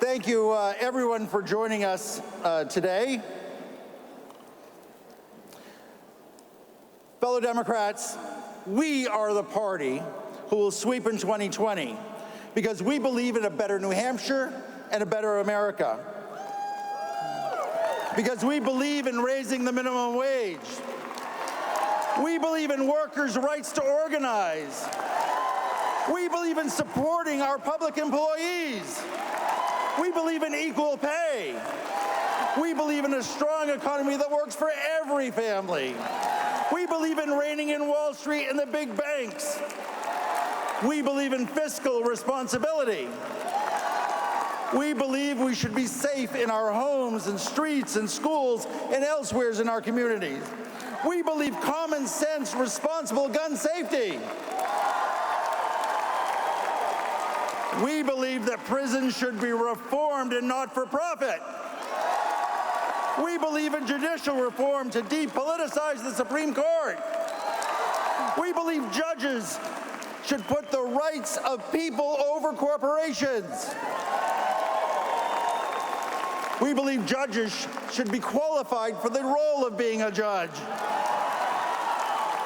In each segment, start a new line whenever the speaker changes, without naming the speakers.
Thank you, everyone, for joining us today. Fellow Democrats, we are the party who will sweep in 2020 because we believe in a better New Hampshire and a better America. Because we believe in raising the minimum wage. We believe in workers' rights to organize. We believe in supporting our public employees. We believe in equal pay. We believe in a strong economy that works for every family. We believe in reining in Wall Street and the big banks. We believe in fiscal responsibility. We believe we should be safe in our homes and streets and schools and elsewhere in our communities. We believe common sense, responsible gun safety. We believe that prisons should be reformed and not for profit. We believe in judicial reform to depoliticize the Supreme Court. We believe judges should put the rights of people over corporations. We believe judges should be qualified for the role of being a judge.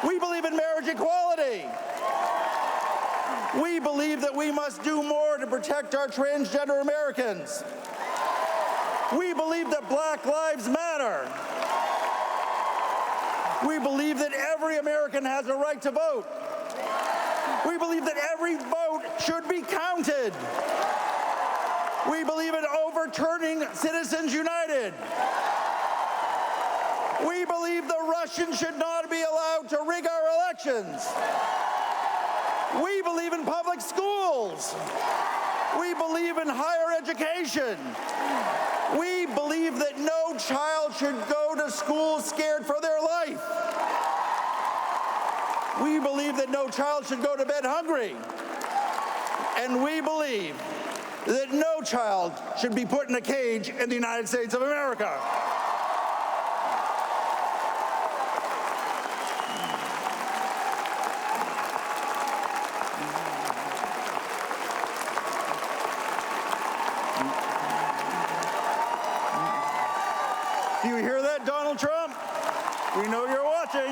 We believe in marriage equality. We believe that we must do more to protect our transgender Americans. We believe that Black Lives Matter. We believe that every American has a right to vote. We believe that every vote should be counted. We believe in overturning Citizens United. We believe the Russians should not be allowed to rig our elections. We believe in public schools. We believe in higher education. We believe that no child should go to school scared for their life. We believe that no child should go to bed hungry. And we believe that no child should be put in a cage in the United States of America. Do you hear that, Donald Trump? We know you're watching.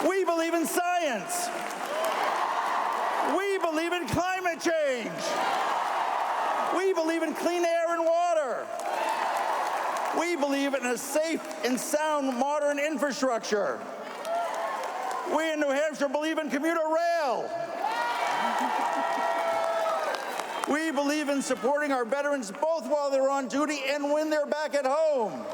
We believe in science. We believe in climate change. We believe in clean air and water. We believe in a safe and sound modern infrastructure. We in New Hampshire believe in commuter rail. We believe in supporting our veterans both while they're on duty and when they're back at home.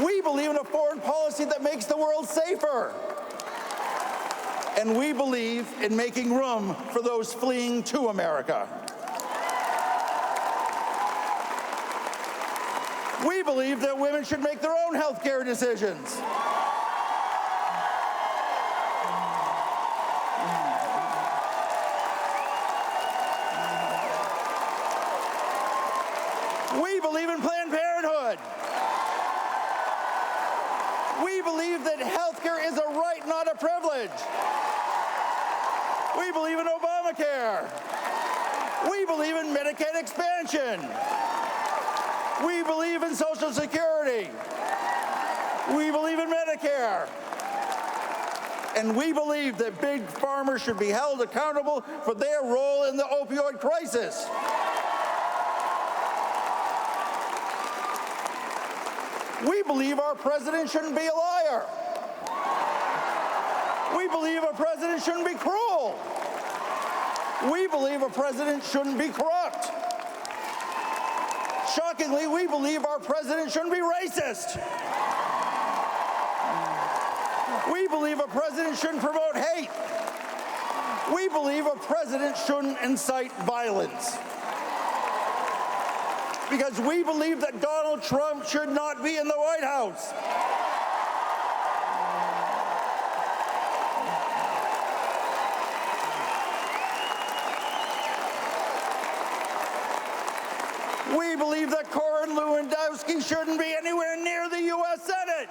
We believe in a foreign policy that makes the world safer. And we believe in making room for those fleeing to America. We believe that women should make their own health care decisions. We believe in Planned Parenthood. We believe that health care is a right, not a privilege. We believe in Obamacare. We believe in Medicaid expansion. We believe in Social Security. We believe in Medicare. And we believe that big pharma should be held accountable for their role in the opioid crisis. We believe our president shouldn't be a liar. We believe a president shouldn't be cruel. We believe a president shouldn't be corrupt. Shockingly, we believe our president shouldn't be racist. We believe a president shouldn't promote hate. We believe a president shouldn't incite violence. Because we believe that Donald Trump should not be in the White House. We believe that Corin Lewandowski shouldn't be anywhere near the U.S. Senate.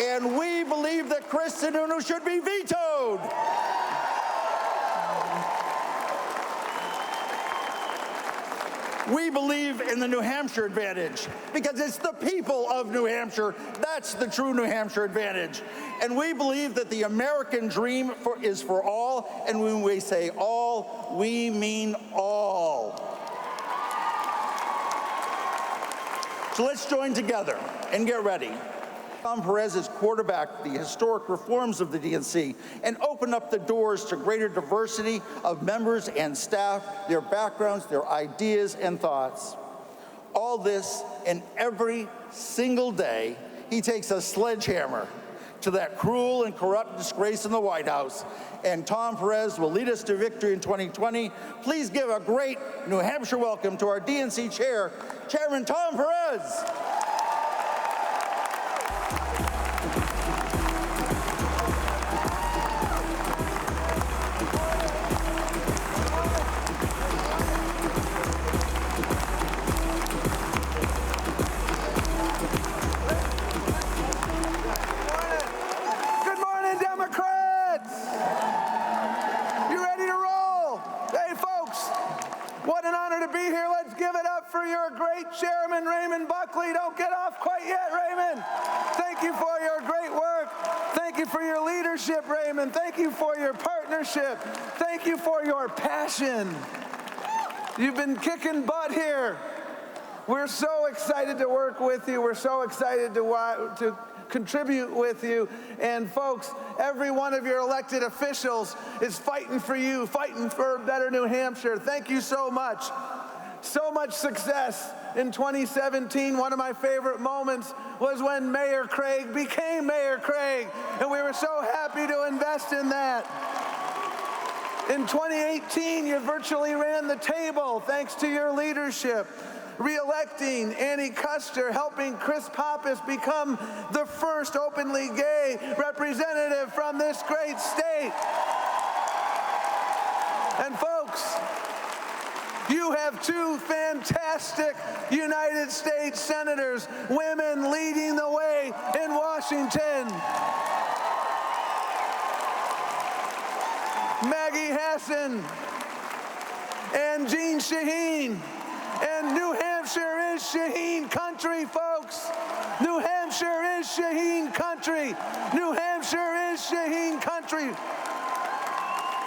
And we believe that Chris Sununu should be vetoed. We believe in the New Hampshire advantage because it's the people of New Hampshire. That's the true New Hampshire advantage. And we believe that the American dream is for all. And when we say all, we mean all. So let's join together and get ready. Tom Perez has quarterbacked the historic reforms of the DNC and opened up the doors to greater diversity of members and staff, their backgrounds, their ideas and thoughts. All this, and every single day, he takes a sledgehammer to that cruel and corrupt disgrace in the White House. And Tom Perez will lead us to victory in 2020. Please give a great New Hampshire welcome to our DNC chair, Chairman Tom Perez.
Chairman Raymond Buckley. Don't get off quite yet, Raymond. Thank you for your great work. Thank you for your leadership, Raymond. Thank you for your partnership. Thank you for your passion. You've been kicking butt here. We're so excited to work with you. We're so excited to contribute with you. And folks, every one of your elected officials is fighting for you, fighting for a better New Hampshire. Thank you so much. So much success in 2017. One of my favorite moments was when Mayor Craig became Mayor Craig, and we were so happy to invest in that. In 2018, you virtually ran the table thanks to your leadership, re-electing Annie Custer, helping Chris Pappas become the first openly gay representative from this great state. And folks, you have two fantastic United States senators, women leading the way in Washington. Maggie Hassan and Jeanne Shaheen. And New Hampshire is Shaheen country, folks. New Hampshire is Shaheen country. New Hampshire is Shaheen country.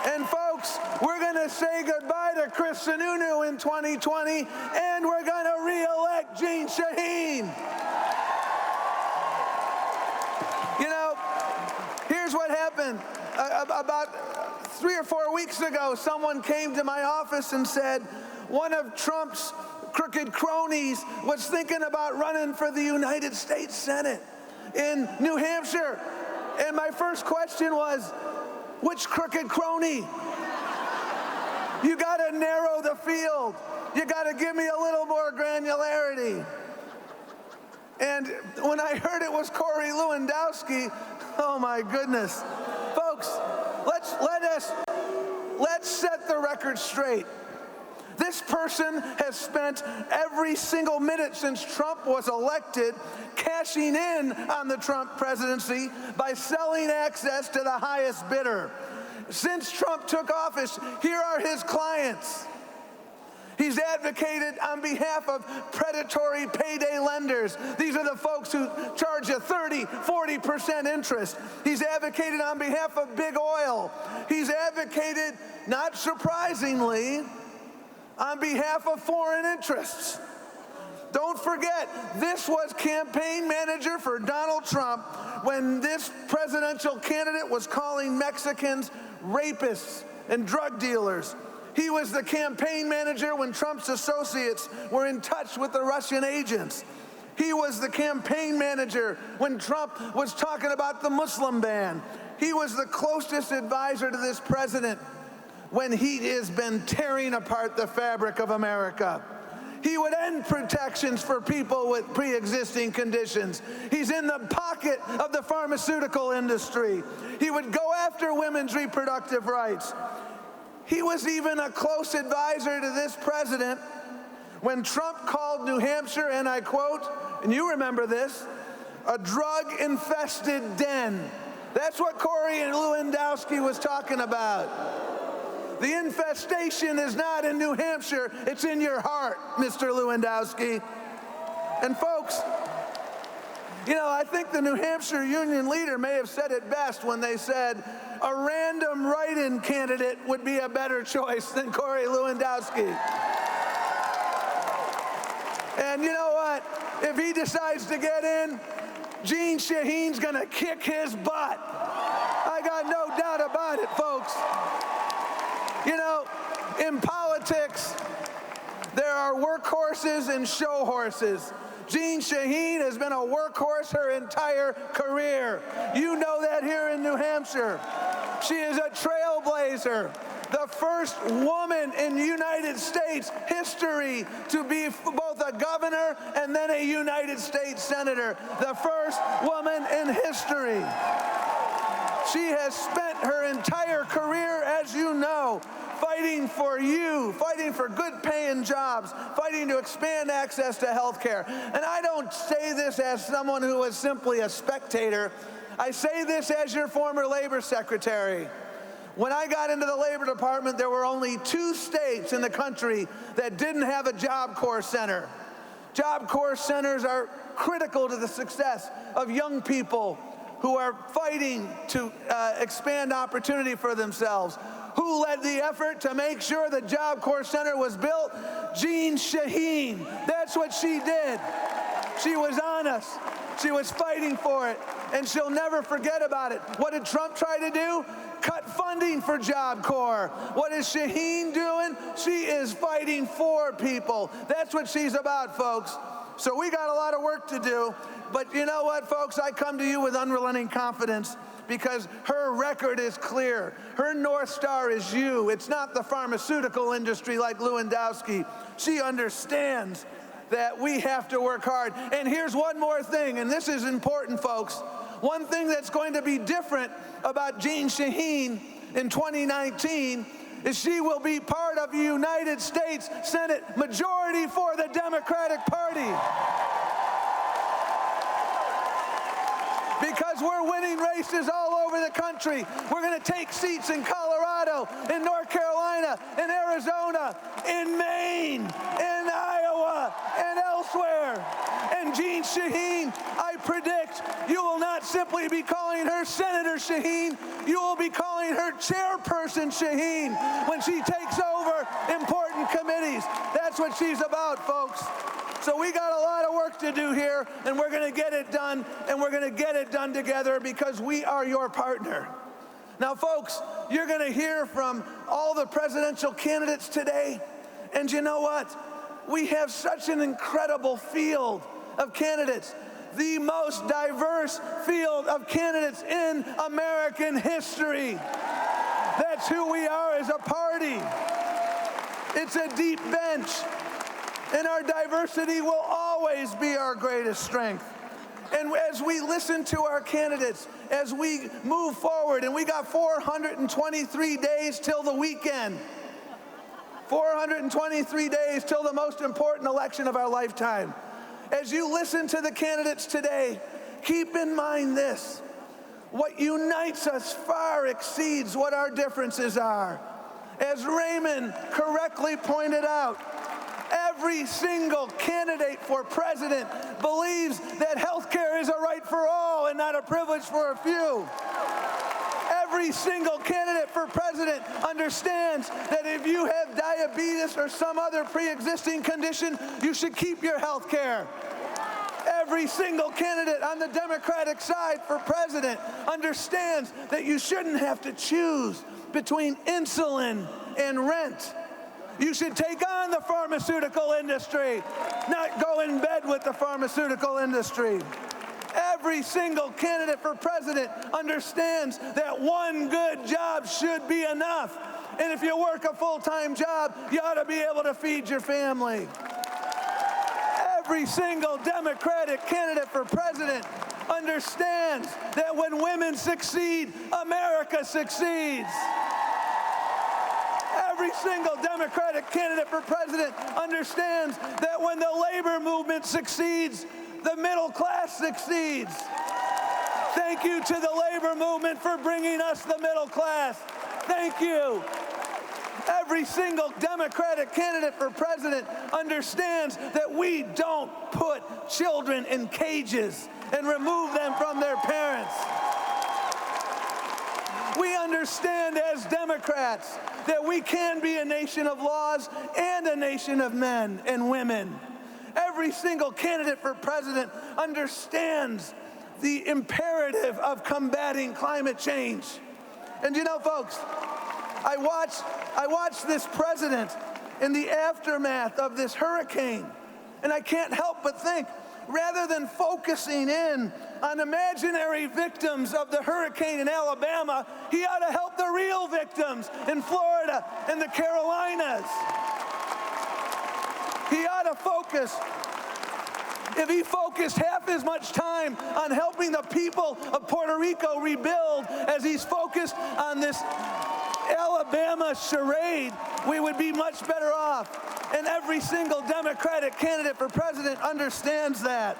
And folks, we're going to say goodbye to Chris Sununu in 2020, and we're going to re-elect Jeanne Shaheen. You know, here's what happened. About 3 or 4 weeks ago, someone came to my office and said one of Trump's crooked cronies was thinking about running for the United States Senate in New Hampshire. And my first question was, which crooked crony? You gotta narrow the field. You gotta give me a little more granularity. And when I heard it was Corey Lewandowski, oh my goodness. Folks, let's set the record straight. This person has spent every single minute since Trump was elected cashing in on the Trump presidency by selling access to the highest bidder. Since Trump took office, here are his clients. He's advocated on behalf of predatory payday lenders. These are the folks who charge you 30, 40% interest. He's advocated on behalf of big oil. He's advocated, not surprisingly, on behalf of foreign interests. Don't forget, this was campaign manager for Donald Trump when this presidential candidate was calling Mexicans rapists and drug dealers. He was the campaign manager when Trump's associates were in touch with the Russian agents. He was the campaign manager when Trump was talking about the Muslim ban. He was the closest advisor to this president when he has been tearing apart the fabric of America. He would end protections for people with pre-existing conditions. He's in the pocket of the pharmaceutical industry. He would go after women's reproductive rights. He was even a close advisor to this president when Trump called New Hampshire, and I quote, and you remember this, a drug-infested den. That's what Corey and Lewandowski was talking about. The infestation is not in New Hampshire, it's in your heart, Mr. Lewandowski. And folks, you know, I think the New Hampshire union leader may have said it best when they said a random write-in candidate would be a better choice than Corey Lewandowski. And you know what? If he decides to get in, Jeanne Shaheen's gonna kick his butt. I got no doubt about it, folks. You know, in politics, there are workhorses and show horses. Jeanne Shaheen has been a workhorse her entire career. You know that here in New Hampshire. She is a trailblazer. The first woman in United States history to be both a governor and then a United States senator. The first woman in history. She has spent her entire career, as you know, fighting for you, fighting for good paying jobs, fighting to expand access to health care. And I don't say this as someone who was simply a spectator. I say this as your former labor secretary. When I got into the Labor Department, there were only 2 states in the country that didn't have a Job Corps Center. Job Corps Centers are critical to the success of young people who are fighting to expand opportunity for themselves. Who led the effort to make sure the Job Corps Center was built? Jeanne Shaheen. That's what she did. She was honest. She was fighting for it, and she'll never forget about it. What did Trump try to do? Cut funding for Job Corps. What is Shaheen doing? She is fighting for people. That's what she's about, folks. So we got a lot of work to do. But you know what, folks? I come to you with unrelenting confidence because her record is clear. Her North Star is you. It's not the pharmaceutical industry like Lewandowski. She understands that we have to work hard. And here's one more thing, and this is important, folks. One thing that's going to be different about Jeanne Shaheen in 2019 is she will be part of the United States Senate majority for the Democratic Party. Because we're winning races all over the country. We're going to take seats in Colorado, in North Carolina, in Arizona, in Maine, in Iowa, and elsewhere. And Jeanne Shaheen, I predict you will not simply be calling her Senator Shaheen, you will be calling her Chairperson Shaheen when she takes over important committees. That's what she's about, folks. So we got a lot of work to do here, and we're going to get it done, and we're going to get it done together because we are your partner. Now, folks, you're going to hear from all the presidential candidates today, and you know what? We have such an incredible field of candidates, the most diverse field of candidates in American history. That's who we are as a party. It's a deep bench. And our diversity will always be our greatest strength. And as we listen to our candidates, as we move forward, and we got 423 days till the weekend, 423 days till the most important election of our lifetime. As you listen to the candidates today, keep in mind this: what unites us far exceeds what our differences are. As Raymond correctly pointed out, every single candidate for president believes that health care is a right for all and not a privilege for a few. Every single candidate for president understands that if you have diabetes or some other pre-existing condition, you should keep your health care. Every single candidate on the Democratic side for president understands that you shouldn't have to choose between insulin and rent. You should take on the pharmaceutical industry, not go in bed with the pharmaceutical industry. Every single candidate for president understands that one good job should be enough. And if you work a full-time job, you ought to be able to feed your family. Every single Democratic candidate for president understands that when women succeed, America succeeds. Every single Democratic candidate for president understands that when the labor movement succeeds, the middle class succeeds. Thank you to the labor movement for bringing us the middle class. Thank you. Every single Democratic candidate for president understands that we don't put children in cages and remove them from their parents. We understand as Democrats that we can be a nation of laws and a nation of men and women. Every single candidate for president understands the imperative of combating climate change. And you know, folks, I watched this president in the aftermath of this hurricane, and I can't help but think, rather than focusing in on imaginary victims of the hurricane in Alabama, he ought to help the real victims in Florida and the Carolinas. He ought to focus. If he focused half as much time on helping the people of Puerto Rico rebuild as he's focused on this Alabama charade, we would be much better off. And every single Democratic candidate for president understands that.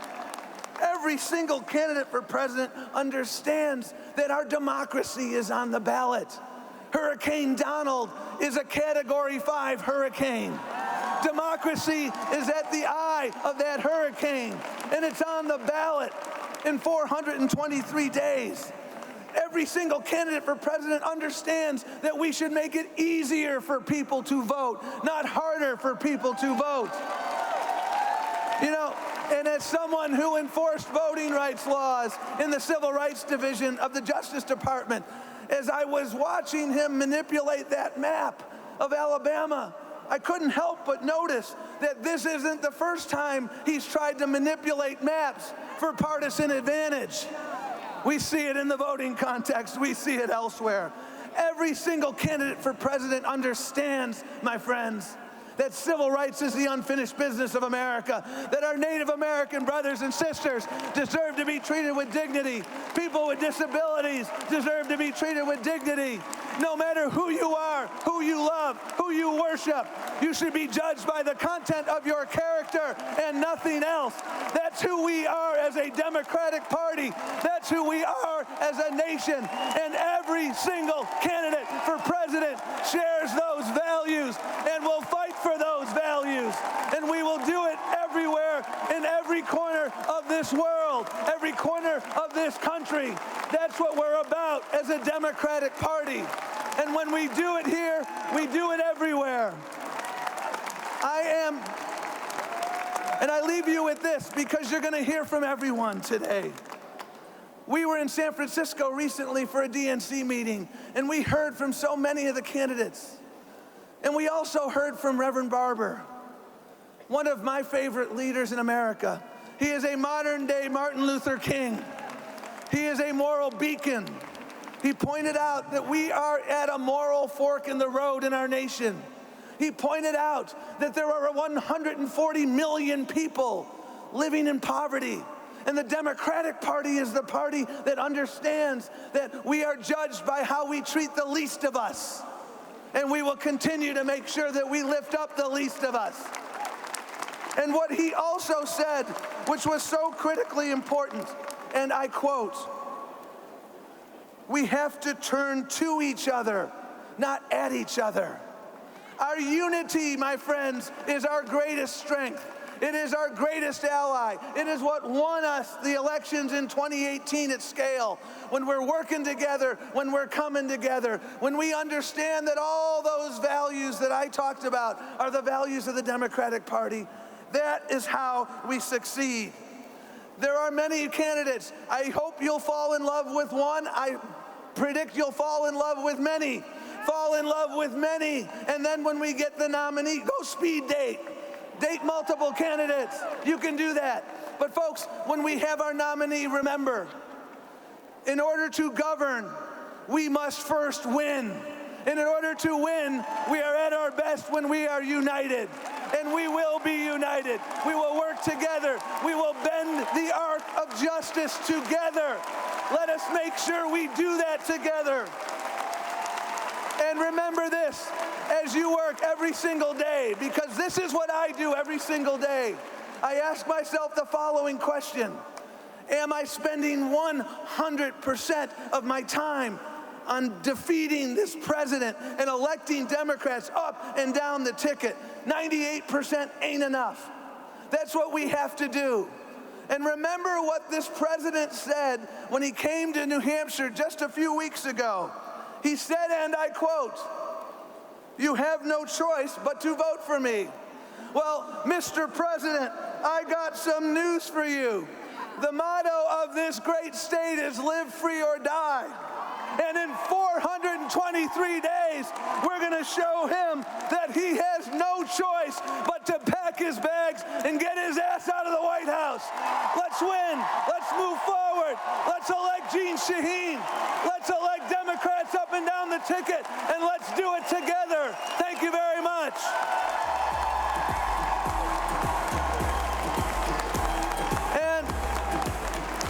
Every single candidate for president understands that our democracy is on the ballot. Hurricane Donald is a Category 5 hurricane. Democracy is at the eye of that hurricane, and it's on the ballot in 423 days. Every single candidate for president understands that we should make it easier for people to vote, not harder for people to vote. You know, and as someone who enforced voting rights laws in the Civil Rights Division of the Justice Department, as I was watching him manipulate that map of Alabama, I couldn't help but notice that this isn't the first time he's tried to manipulate maps for partisan advantage. We see it in the voting context. We see it elsewhere. Every single candidate for president understands, my friends, that civil rights is the unfinished business of America, that our Native American brothers and sisters deserve to be treated with dignity. People with disabilities deserve to be treated with dignity. No matter who you are, who you love, who you worship, you should be judged by the content of your character and nothing else. That's who we are as a Democratic Party. That's who we are as a nation. And every single candidate for president shares those values and will fight for those values. And we will do it everywhere, in every corner of this world, every corner of this country. That's what we're about as a Democratic Party. And when we do it here, we do it everywhere. And I leave you with this because you're going to hear from everyone today. We were in San Francisco recently for a DNC meeting, and we heard from so many of the candidates. And we also heard from Reverend Barber, one of my favorite leaders in America. He is a modern-day Martin Luther King. He is a moral beacon. He pointed out that we are at a moral fork in the road in our nation. He pointed out that there are 140 million people living in poverty. And the Democratic Party is the party that understands that we are judged by how we treat the least of us. And we will continue to make sure that we lift up the least of us. And what he also said, which was so critically important, and I quote, "We have to turn to each other, not at each other." Our unity, my friends, is our greatest strength. It is our greatest ally. It is what won us the elections in 2018 at scale. When we're working together, when we're coming together, when we understand that all those values that I talked about are the values of the Democratic Party, that is how we succeed. There are many candidates. I hope you'll fall in love with one. I predict you'll fall in love with many. Fall in love with many. And then when we get the nominee, go speed date. Date multiple candidates. You can do that. But folks, when we have our nominee, remember, in order to govern, we must first win. And in order to win, we are at our best when we are united. And we will be united. We will work together. We will bend the arc of justice together. Let us make sure we do that together. And remember this, as you work every single day, because this is what I do every single day. I ask myself the following question. Am I spending 100% of my time on defeating this president and electing Democrats up and down the ticket? 98% ain't enough. That's what we have to do. And remember what this president said when he came to New Hampshire just a few weeks ago. He said, and I quote, "You have no choice but to vote for me." Well, Mr. President, I got some news for you. The motto of this great state is live free or die. And in 423 days, we're going to show him that he has no choice but to pack his bags and get his ass out of the White House. Let's win. Let's move forward. Let's elect Jeanne Shaheen. Let's elect Democrats up and down the ticket, and let's do it together. Thank you very much. And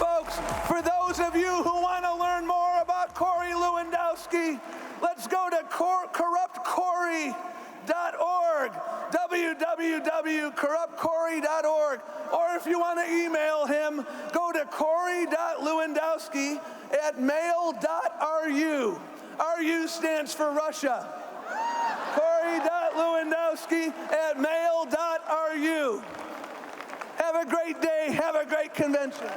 folks, for those of you who want to learn more about Corey Lewandowski, let's go to corruptcorey.org, www.corruptcorey.org. Or if you want to email him, go to corey.lewandowski@mail.ru. RU stands for Russia. Corey.lewandowski@mail.ru. Have a great day. Have a great convention.